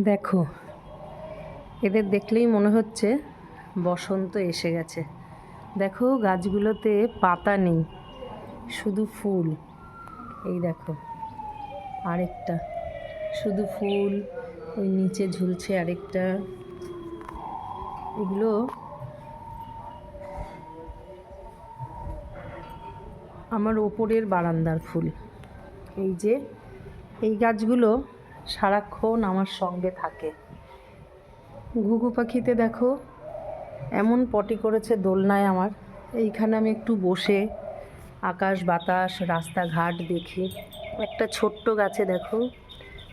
দেখো, এদের দেখলেই মনে হচ্ছে বসন্ত এসে গেছে। দেখো গাছগুলোতে পাতা নেই, শুধু ফুল। এই দেখো আরেকটা, শুধু ফুল। ওই নিচে ঝুলছে আরেকটা। এগুলো আমার ওপরের বারান্দার ফুল। এই যে এই গাছগুলো সারাক্ষণ আমার সঙ্গে থাকে। ঘুঘু পাখিতে দেখো এমন পটি করেছে দোলনায় আমার। এইখানে আমি একটু বসে আকাশ বাতাস রাস্তাঘাট দেখি। একটা ছোট্ট গাছে দেখো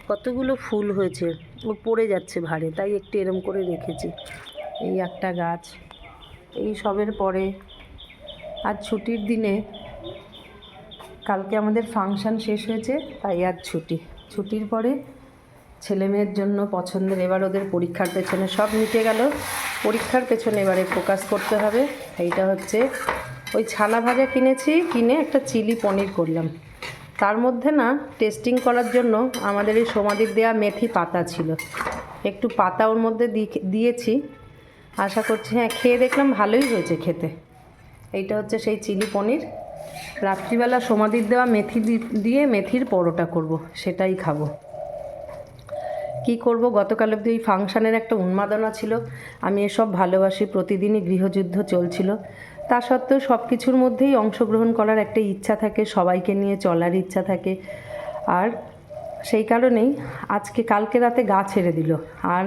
কতগুলো ফুল হয়েছে, ও পড়ে যাচ্ছে ভারে, তাই একটু এরম করে রেখেছি। এই একটা গাছ। এই সবের পরে আজ ছুটির দিনে, কালকে আমাদের ফাংশান শেষ হয়েছে, তাই আজ ছুটির পরে ছেলে মেয়ের জন্য পছন্দের, এবার ওদের পরীক্ষার পেছনে সব মিটে গেল। পরীক্ষার পেছনে এবারে ফোকাস করতে হবে। এইটা হচ্ছে ওই ছানা ভাজা কিনেছি, কিনে একটা চিলি পনির করলাম। তার মধ্যে না টেস্টিং করার জন্য আমাদের এই সমাধির দেওয়া মেথি পাতা ছিল, একটু পাতা ওর মধ্যে দিয়েছি। আশা করছি, হ্যাঁ খেয়ে দেখলাম ভালোই হয়েছে খেতে। এইটা হচ্ছে সেই চিলি পনির। রাত্রিবেলা সমাধির দেওয়া মেথি দিয়ে মেথির পরোটা করব, সেটাই খাবো। কি করব, গতকাল অবধি ওই ফাংশানের একটা উন্মাদনা ছিল। আমি এসব ভালোবাসি, প্রতিদিনই গৃহযুদ্ধ চলছিল। তা সত্ত্বেও সব কিছুর মধ্যেই অংশগ্রহণ করার একটা ইচ্ছা থাকে, সবাইকে নিয়ে চলার ইচ্ছা থাকে। আর সেই কারণেই কালকে রাতে গা ছেড়ে দিল, আর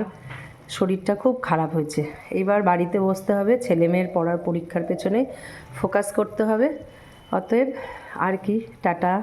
শরীরটা খুব খারাপ হয়েছে। এবার বাড়িতে বসতে হবে, ছেলে মেয়ের পড়ার পরীক্ষার পেছনে ফোকাস করতে হবে। অতএব আর কি, টাটা।